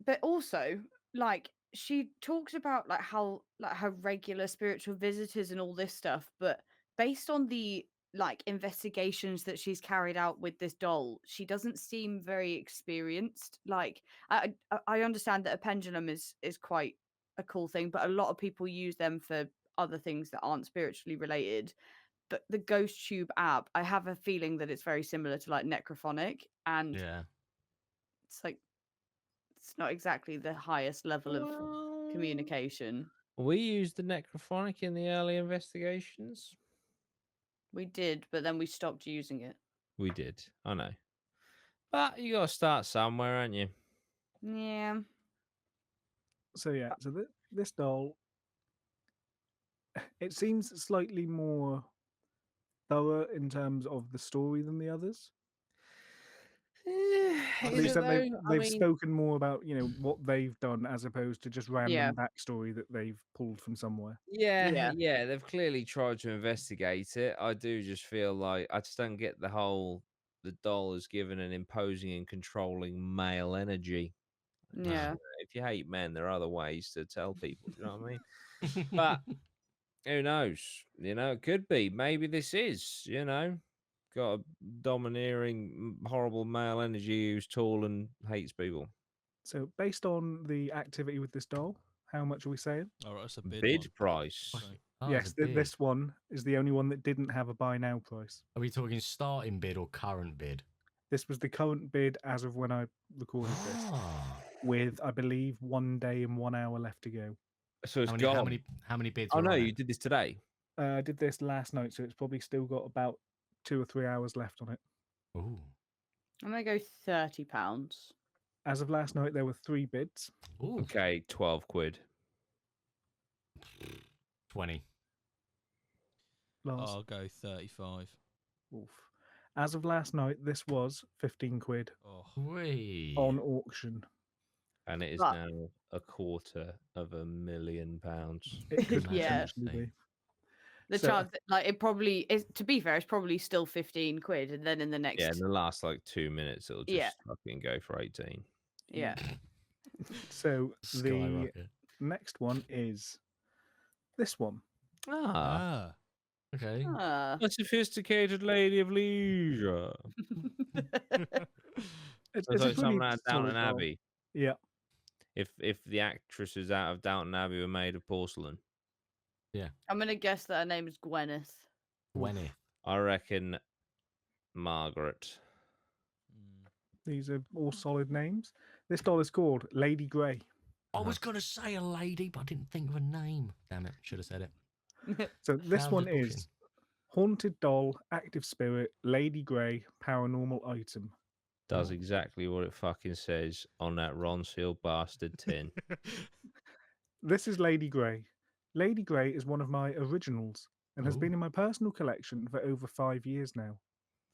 But also, like, she talks about like how like her regular spiritual visitors and all this stuff, but based on the like investigations that she's carried out with this doll, she doesn't seem very experienced. Like, I understand that a pendulum is quite a cool thing, but a lot of people use them for other things that aren't spiritually related. But the Ghost Tube app, I have a feeling that it's very similar to like Necrophonic, and Yeah. it's like it's not exactly the highest level of Well, communication. we used the necrophonic in the early investigations. We did, but then we stopped using it. We did. I know. But you got to start somewhere, aren't you? Yeah. So yeah, so this doll, it seems slightly more thorough in terms of the story than the others. At Is least it that though? they've spoken more about what they've done as opposed to just Yeah. random backstory that they've pulled from somewhere. Yeah, Yeah. they've clearly tried to investigate it. I do just feel like I just don't get the doll is given an imposing and controlling male energy. Yeah. If you hate men, there are other ways to tell people. Do you know what I mean? But who knows? It could be. Maybe this is, got a domineering, horrible male energy who's tall and hates people. So based on the activity with this doll, how much are we saying? All right, it's a bid, Bid one. price. So, Oh, Yes, it's a bid. this one is the only one that didn't have a buy now price. Are we talking starting bid or current bid? This was the current bid as of when I recorded this, Ah. with I believe 1 day and 1 hour left to go. So it's How gone. many bids? Oh were no, on you it? did this today. I did this last night, so it's probably still got about 2 or 3 hours left on it. Ooh. I'm gonna go £30. As of last night, there were 3 bids. Ooh. Okay, 12 quid. 20. Lars. I'll go 35. Oof. As of last night, this was 15 quid Oh, Wee. on auction. And it is But- now £250,000. It could Yeah. potentially be. The So- chance, like, it probably is. To be fair, it's probably still 15 quid, and then in the next, Yeah, in the last like 2 minutes, it'll just Yeah. fucking go for 18. yeah. So the Skyrocket. next one is this one. Ah, Okay. Ah. a sophisticated lady of leisure. It's So a it's like someone pretty out of solid Downton doll. Abbey. Yeah. If the actresses out of Downton Abbey were made of porcelain, I'm gonna guess that her name is Gwyneth. Gwyneth. I reckon Margaret. These are all solid names. This doll is called Lady Grey. I was going to say a lady, but I didn't think of a name. Damn it. Should have said it. So this Sounds one just bullshit. is Haunted Doll, Active Spirit, Lady Grey, Paranormal Item. Does exactly what it fucking says on that Ron Seal bastard tin. This is Lady Grey. Lady Grey is one of my originals and has been Ooh. in my personal collection for over 5 years now.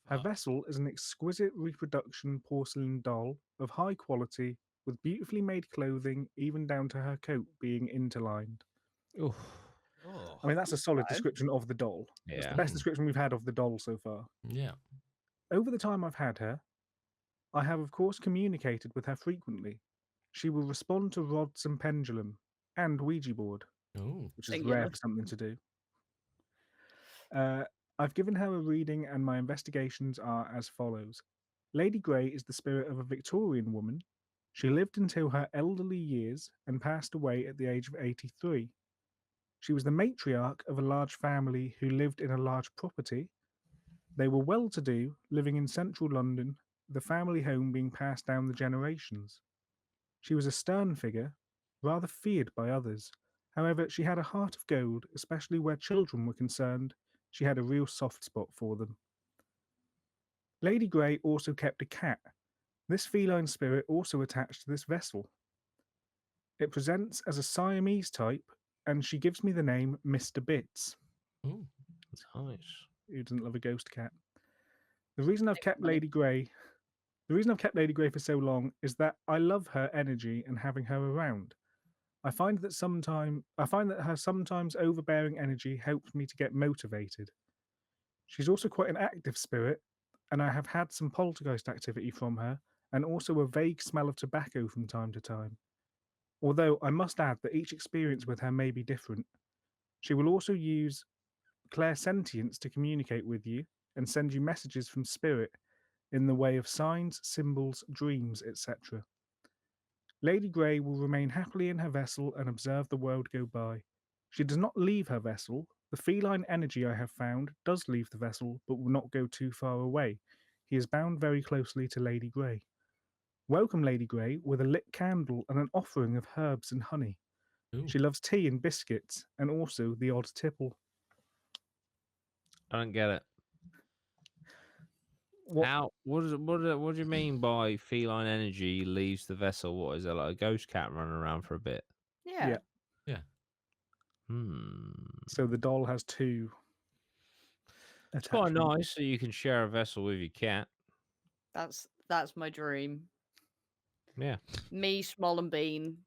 Her Fuck. vessel is an exquisite reproduction porcelain doll of high quality with beautifully made clothing, even down to her coat being interlined. Oof. Oh, I mean, that's a solid Okay. description of the doll. It's Yeah. the best description we've had of the doll so far. Yeah. Over the time I've had her, I have, of course, communicated with her frequently. She will respond to rods and pendulum and Ouija board, Oh, which is Singular. rare for something to do. I've given her a reading, and my investigations are as follows. Lady Grey is the spirit of a Victorian woman. She lived until her elderly years and passed away at the age of 83. She was the matriarch of a large family who lived in a large property. They were well to do, living in central London, the family home being passed down the generations. She was a stern figure, rather feared by others. However, she had a heart of gold, especially where children were concerned. She had a real soft spot for them. Lady Grey also kept a cat. This feline spirit also attached to this vessel. It presents as a Siamese type, and she gives me the name Mr. Bits. ooh. Nice. Who doesn't love a ghost cat? The reason I've Take kept money. Lady Grey, the reason I've kept Lady Grey for so long is that I love her energy and having her around. I find that her sometimes overbearing energy helps me to get motivated. She's also quite an active spirit, and I have had some poltergeist activity from her, and also a vague smell of tobacco from time to time. Although I must add that each experience with her may be different. She will also use clairsentience to communicate with you and send you messages from spirit in the way of signs, symbols, dreams, etc. Lady Grey will remain happily in her vessel and observe the world go by. She does not leave her vessel. The feline energy I have found does leave the vessel, but will not go too far away. He is bound very closely to Lady Grey. Welcome, Lady Grey, with a lit candle and an offering of herbs and honey. Ooh. She loves tea and biscuits, and also the odd tipple. I don't get it. What? How? What do you mean by feline energy leaves the vessel? What is it, like a ghost cat running around for a bit? Yeah. Yeah. Yeah. So the doll has two It's quite attachments. nice, so you can share a vessel with your cat. That's my dream. Yeah. Me, Small and Bean,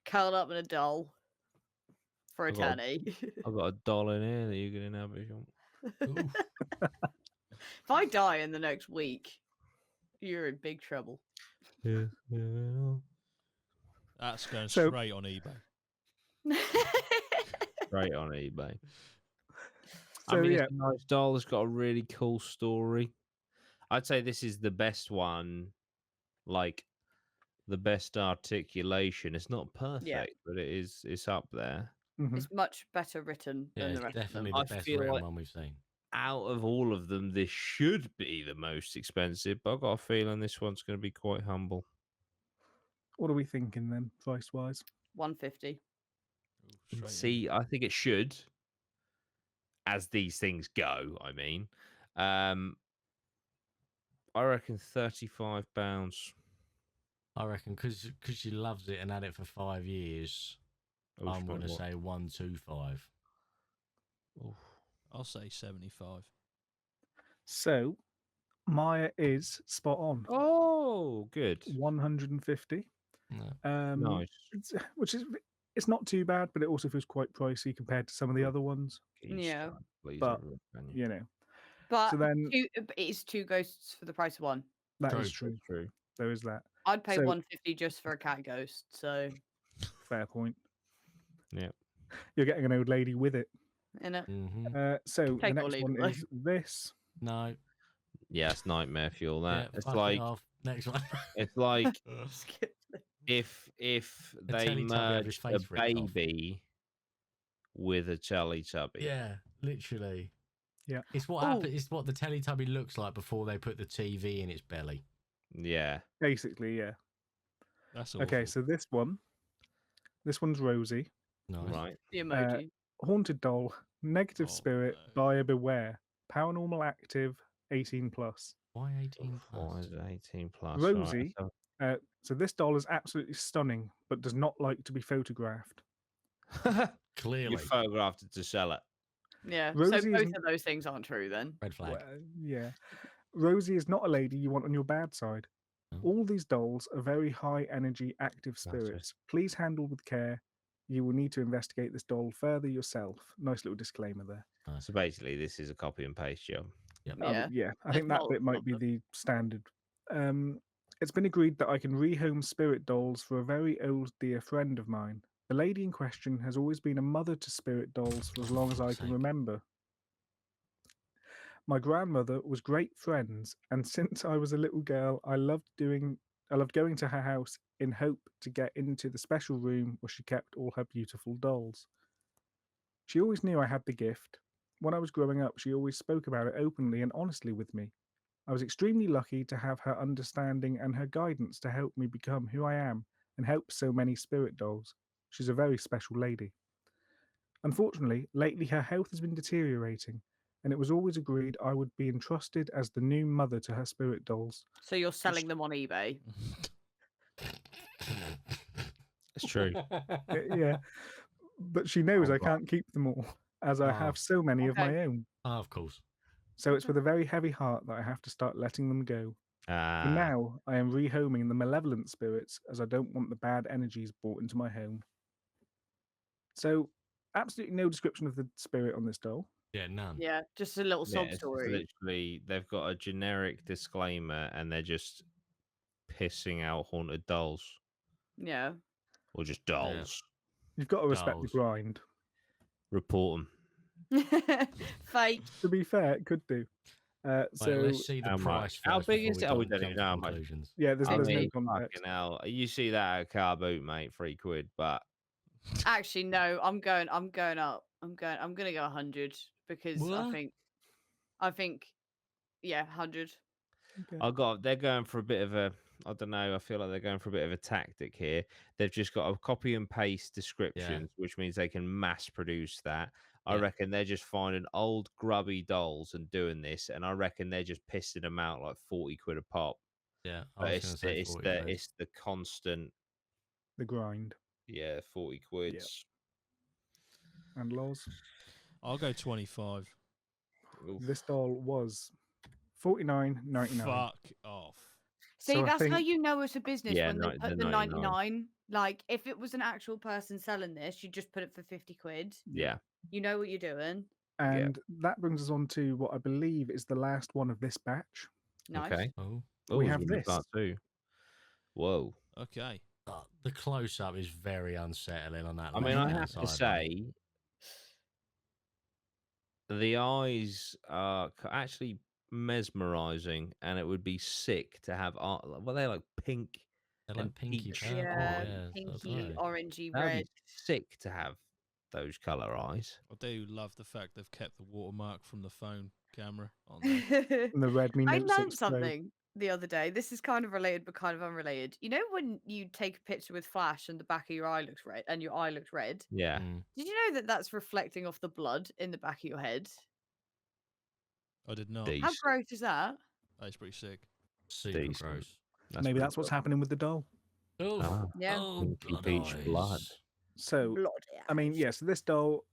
curled up in a doll for I've got a- eternity. I've got a doll in here that you can have if you want. Ooh. If I die in the next week, you're in big trouble. Yeah. That's going So- straight on eBay. Right on eBay. So I mean, yeah, it's a nice doll. It's got a really cool story. I'd say this is the best one, like the best articulation. It's not perfect, but it is. It's up there. mhm. It's much better written Yeah, than the it's rest of definitely them. the I best feel written like- one we've seen. Out of all of them, this should be the most expensive, but I've got a feeling this one's going to be quite humble. What are we thinking then, price wise? 150. Ooh, straight in. See, I think it should, as these things go. I mean, I reckon £35. I reckon because she loves it and had it for 5 years, Oh, I'm she going to went what? say 125. Oof. I'll say 75. So Maya is spot on. Oh, good. 150. No. Nice. Which is it's not too bad, but it also feels quite pricey compared to some of the other ones. Yeah. Please, But, don't, can you? You know, But then- it's two ghosts for the price of one. that True. is true. True. There is that. I'd pay So- 150 just for a cat ghost. So, Fair point. Yeah. You're getting an old lady with it. in it. So the Take or next leave one it, though. is this. No. Yeah, it's nightmare fuel. Yeah, That it's fuck like it off. Next one. it's like Skip it. if A they Teletubby have his merged a face ripped off. baby with a Teletubby. Yeah, literally. Yeah. It's what Oh. happens. It's what the Teletubby looks like before they put the TV in its belly. Yeah. Basically, yeah. That's awful. Okay, so this one's Rosie. Nice. Right. The emoji. Haunted doll, negative Oh, spirit, no. buyer beware, paranormal active, 18 plus. Why 18 Why plus? is it 18 plus? Rosie. Right, So this doll is absolutely stunning, but does not like to be photographed. so Clearly. you photographed it to sell it. Yeah. Rosie so is- both of those things aren't true then. Red flag. Well, yeah. Rosie is not a lady you want on your bad side. Oh. All these dolls are very high energy, active That's it. spirits. Please handle with care. You will need to investigate this doll further yourself. Nice little disclaimer there. Nice. So basically, this is a copy and paste job. Yep. Yeah. Yeah, I There's think that not- bit might not be the- the standard It's been agreed that I can rehome spirit dolls for a very old dear friend of mine. The lady in question has always been a mother to spirit dolls for as long as I fuck's can sake. remember. My grandmother was great friends, and since I was a little girl, I loved going to her house in hope to get into the special room where she kept all her beautiful dolls. She always knew I had the gift. When I was growing up, she always spoke about it openly and honestly with me. I was extremely lucky to have her understanding and her guidance to help me become who I am and help so many spirit dolls. She's a very special lady. Unfortunately, lately her health has been deteriorating, and it was always agreed I would be entrusted as the new mother to her spirit dolls. So you're selling them on eBay. It's true. Yeah, but she knows Oh, I right. can't keep them all, as I Oh. have so many of Okay. my own. Oh, of course. So it's with a very heavy heart that I have to start letting them go. For Ah, now, I am rehoming the malevolent spirits as I don't want the bad energies brought into my home. So, absolutely no description of the spirit on this doll. Yeah, none. Yeah, just a little yeah, sob it's story. literally they've got a generic disclaimer and they're just pissing out haunted dolls Yeah. or just dolls. You've got to respect the Dolls. grind. Report them. Fake. To be fair, it could do. Wait, So, let's see the How price much? first. How big before is we it? Oh, we jump don't even to know how much. conclusions. yeah, I there's no mean, context. fucking hell. You see that at a car boot, mate, £3, but Actually, no, I'm going up. I'm gonna go 100 because What? I think yeah, 100. Okay. they're going for a bit of a, I don't know, I feel like they're going for a bit of a tactic here. They've just got a copy and paste descriptions, which means they can mass produce that. I Yeah. reckon they're just finding old grubby dolls and doing this, and I reckon they're just pissing them out like 40 quid a pop. Yeah, I But was going to say 40 quid. it's the constant, The grind 40 quids. and laws. I'll go 25. Oof. This doll was $49.99. Fuck off. See, So I that's how think- you know it's a business Yeah, when they the put the 99. 99. Like, if it was an actual person selling this, you just put it for 50 quid. Yeah. You know what you're doing. And that brings us on to what I believe is the last one of this batch. Nice. Okay. Oh. Oh, We there's have gonna be this. part 2. Whoa. Okay. The close up is very unsettling on that. I mean, I left-hand have to side, mate. say, the eyes are actually mesmerizing, and it would be sick to have art. Well, they're like pink They're and like pinky peach. purple. Yeah, Yeah, so pinky, do. orangey, That'd red. be sick to have those color eyes. I do love the fact they've kept the watermark from the phone camera on there. And the Redmi I Note learned 6 Pro. something the other day. This is kind of related, but kind of unrelated. You know when you take a picture with flash and the back of your eye looks red, and your eye looks red? Yeah. Mm. Did you know that that's reflecting off the blood in the back of your head? I did not. Decent. How gross is that? That's pretty sick. Super Decent. gross. Maybe pretty that's what's cool. happening with the doll. Oh, Ah, Yeah. oh pinky blood peach blood. eyes. So, Bloody I mean, eyes. yes, this doll,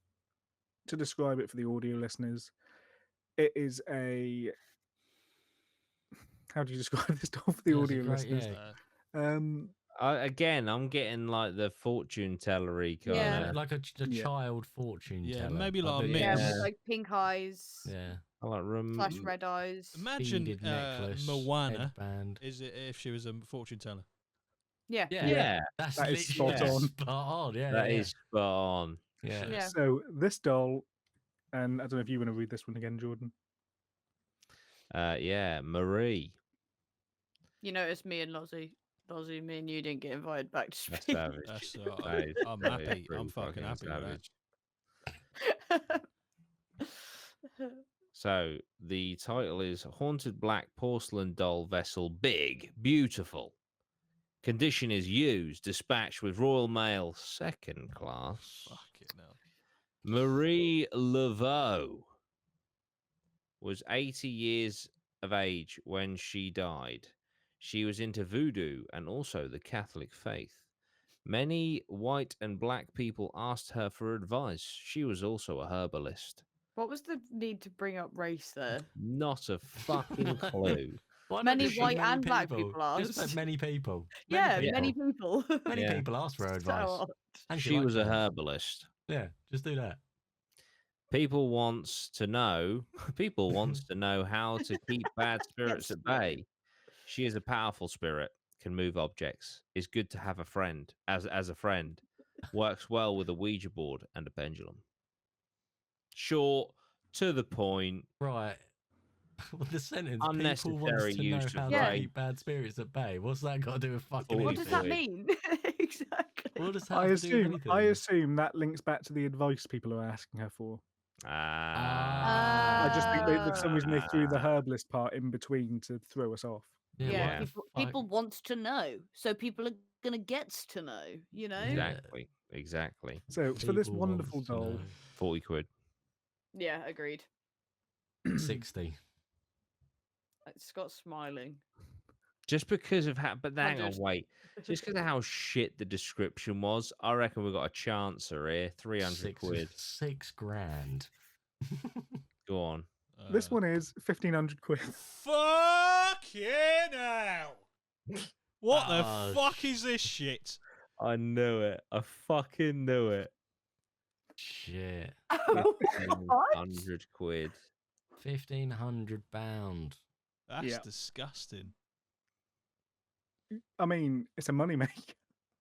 to describe it for the audio listeners, it is a. How do you describe this doll for the Yeah, it's a audio great- listeners? yeah. Again, I'm getting like the fortune tellery kind Yeah. of. Like a Yeah. child fortune Yeah, teller. maybe like a bit- mix. Yeah, Yeah. with like pink eyes, Yeah. I like flash red eyes. Imagine Beaded necklace. Moana. Headband. Is it if she was a fortune teller? Yeah. Yeah. Yeah, That's That is literally spot on. spot on. Yeah. that yeah. is spot on. Yeah. Yeah. So, this doll, and I don't know if you want to read this one again, Jordan. Yeah, Marie. You notice me and Lozzie, me and you didn't get invited back to That's speak. savage. That's That is- I'm that is happy. pretty I'm fucking happy with that. So the title is Haunted Black Porcelain Doll Vessel Big, Beautiful. Condition is used, dispatched with Royal Mail, second class. Fucking hell. Marie Laveau was 80 years of age when she died. She was into voodoo and also the Catholic faith. Many white and black people asked her for advice. She was also a herbalist. What was the need to bring up race there? Not a fucking clue. Why not Many just say white many and black people Just asked. say many people. Yeah, people. many people. Many Yeah. people asked for So advice. odd. And She liked was a them. herbalist. Yeah, just do that. People wants to know how to keep bad spirits Yes, at bay. She is a powerful spirit, can move objects, is good to have a friend as a friend, works well with a Ouija board and a pendulum. Short, to the point, Right. Well, the sentence, people unnecessary wants to know use how of to brain. keep bad spirits at bay. What's that got to do with fucking What What anything? does that quid. mean? Exactly. What does that I have to do with assume anything? that links back to the advice people are asking her for. Ah, I just think that for some reason they threw the Ah. herbalist part in between to throw us off. Yeah, Yeah, what the people fuck? wants to know, so people are gonna gets to know. You know. Yeah. Exactly. So for this People wonderful wants to doll, know. 40 quid. Yeah, agreed. 60. Scott's smiling. Just because of how, but hang on, 100. wait. Just because of how shit the description was, I reckon we got a chancer here. 300 quid. 6 grand. Go on. this one is 1,500 quid. Fucking hell! What Oh, the fuck is this shit? I knew it. I fucking knew it. Shit. What? 100 quid. £1,500. That's Yeah. disgusting. I mean, it's a moneymaker.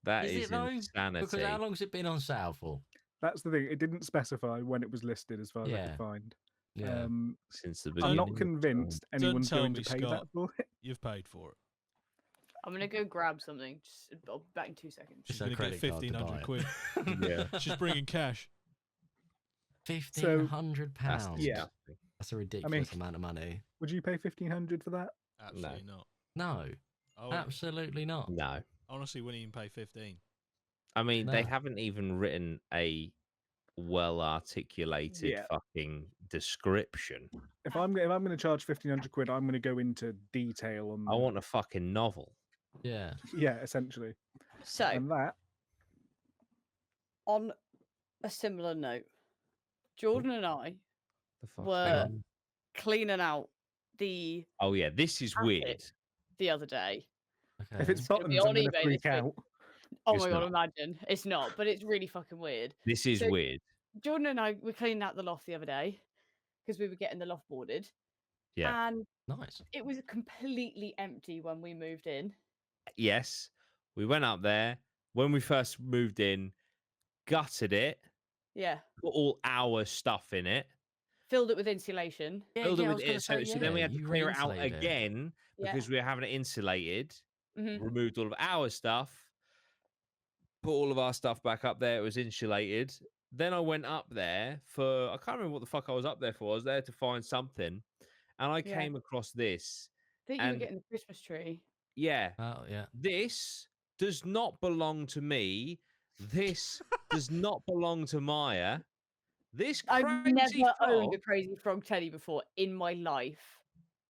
That Is is it though? insanity. Because how long's it been on sale for? That's the thing. It didn't specify when it was listed, as far as I Yeah. could find. Yeah. Since the I'm beginning. not of convinced Don't anyone's tell going me, to pay Scott. that for it. You've paid for it. I'm gonna go grab something. I'll be back in 2 seconds. She's It's a going to get credit card to 1,500 buy quid. it. Yeah. She's bringing cash. £1,500. That's Yeah. That's a ridiculous mean- amount of money. Would you pay 1,500 for that? Absolutely not. No, Oh, absolutely not. No. honestly, wouldn't even pay 15. I mean, they No. haven't even written a well articulated Yeah. fucking description. If I'm going to charge 1,500 quid, I'm going to go into detail on. I want a fucking novel. Yeah. Yeah, essentially. So, And that. on a similar note, Jordan and I The fuck? were cleaning out the Oh yeah, this is attic weird. the other day. Okay. If it's It's gonna be buttons, I'm on going to eBay freak this week. out. Oh It's my god, not. imagine. It's not, but it's really fucking weird. This is So- weird. Jordan and I were cleaning out the loft the other day because we were getting the loft boarded. Yeah. And Nice. it was completely empty when we moved in. Yes, we went up there when we first moved in, gutted it, Yeah. put all our stuff in it, Filled it with insulation. filled it I with was gonna it. So, say, then we yeah, had to you clear it out re-insulated it. again Yeah. because we were having it insulated. Mhm. Removed all of our stuff, put all of our stuff back up there. It was insulated. Then I went up there for, I can't remember what the fuck I was up there for. I was there to find something. And I Yeah. came across this. I think you were And- getting the Christmas tree. Yeah, Oh, yeah. this does not belong to me. This does not belong to Maya. This I've crazy never owned a frog, crazy frog teddy before in my life.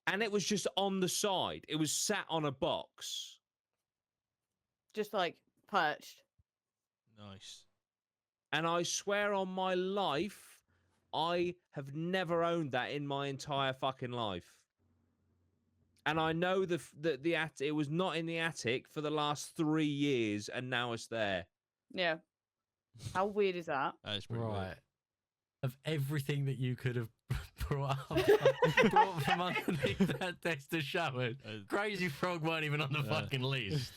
and it was just on the side. It was sat on a box. Just like perched. Nice. And I swear on my life, I have never owned that in my entire fucking life. And I know the attic, it was not in the attic for the last 3 years, and now it's there. Yeah. How weird is that? That is pretty Right. weird. Of everything that you could have brought up, brought from underneath that desk to show it, Crazy Frog weren't even on the Yeah. fucking list.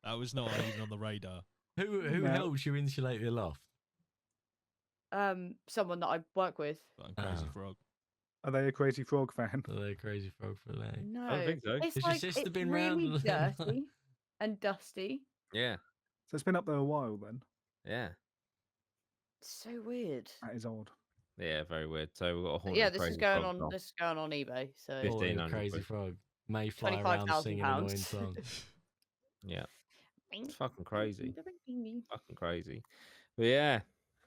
That was not even on the radar. Who No. helps you insulate the loft? Someone that I work with. But I'm Crazy Oh. Frog. Are they a Crazy Frog fan? Are they Crazy Frog for that? No. I don't think so. It's Has your like, sister it's been really round? dirty and dusty. Yeah, So it's been up there a while then. yeah, It's so weird. That is odd. yeah. Very weird. So we've got a But haunted yeah, this is Crazy going Frog on. doll. This is going on eBay. So Fifty- Oh, 1500 Crazy quid. Frog may fly around £25,000. singing annoying songs. Yeah, it's fucking crazy. Fucking crazy. But yeah,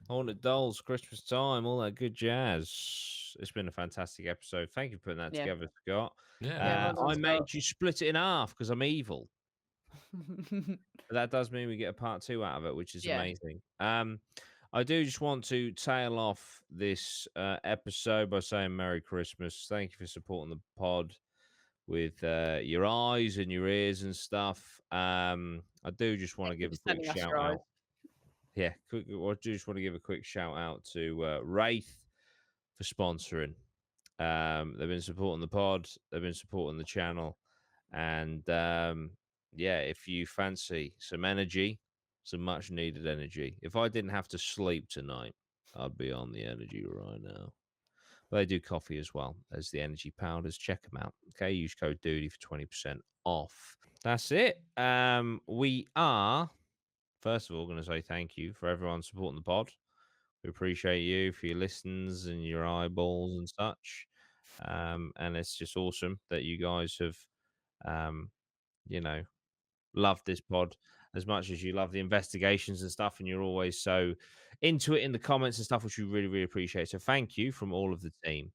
haunted dolls, Christmas time, all that good jazz. It's been a fantastic episode. Thank you for putting that Yeah. together, Scott. Yeah. well I done, made Scott. you split it in half because I'm evil. But that does mean we get a part 2 out of it, which is Yeah. amazing. I do just want to tail off this episode by saying Merry Christmas. Thank you for supporting the pod with your eyes and your ears and stuff. I do just want to Thank you give a for quick sending us shout your eyes. out. Yeah, I do just want to give a quick shout out to Wraith for sponsoring. They've been supporting the pod. They've been supporting the channel. And yeah, if you fancy some energy, some much needed energy. If I didn't have to sleep tonight, I'd be on the energy right now. But they do coffee as well as the energy powders. Check them out. Okay, use code Duty for 20% off. That's it. We are first of all going to say thank you for everyone supporting the pod. We appreciate you for your listens and your eyeballs and such. And it's just awesome that you guys have, um, you know, love this pod as much as you love the investigations and stuff, and you're always so into it in the comments and stuff, which we really, really appreciate. So thank you from all of the team.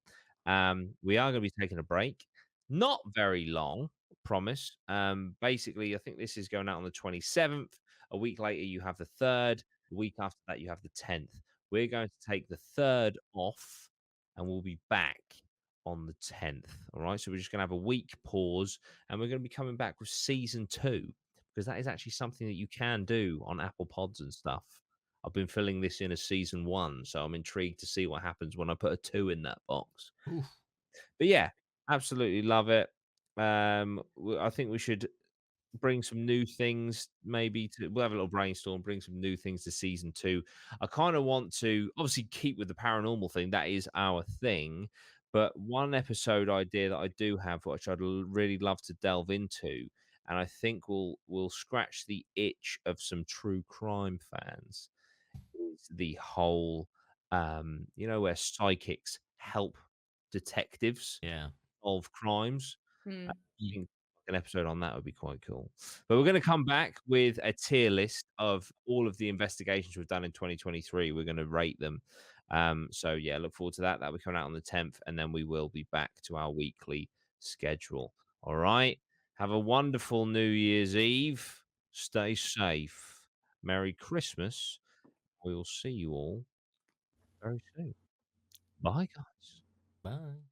We are going to be taking a break, not very long, promise. Basically, I think this is going out on the 27th. A week later, you have the 3rd. A week after that, you have the 10th. We're going to take the 3rd off, and we'll be back on the 10th. All right. So we're just going to have a week pause, and we're going to be coming back with season 2, because that is actually something that you can do on Apple Pods and stuff. I've been filling this in as season 1, so I'm intrigued to see what happens when I put a 2 in that box. Oof. But yeah, absolutely love it. I think we should bring some new things, maybe we'll have a little brainstorm, bring some new things to season 2. I kind of want to obviously keep with the paranormal thing, that is our thing, but one episode idea that I do have, which I'd really love to delve into, and I think will scratch the itch of some true crime fans, is the whole where psychics help detectives Yeah. solve crimes. Hmm. I think an episode on that would be quite cool. But we're going to come back with a tier list of all of the investigations we've done in 2023. We're going to rate them. So yeah, look forward to that. That'll be coming out on the 10th, and then we will be back to our weekly schedule. All right. Have a wonderful New Year's Eve. Stay safe. Merry Christmas. We will see you all very soon. Bye, guys. Bye.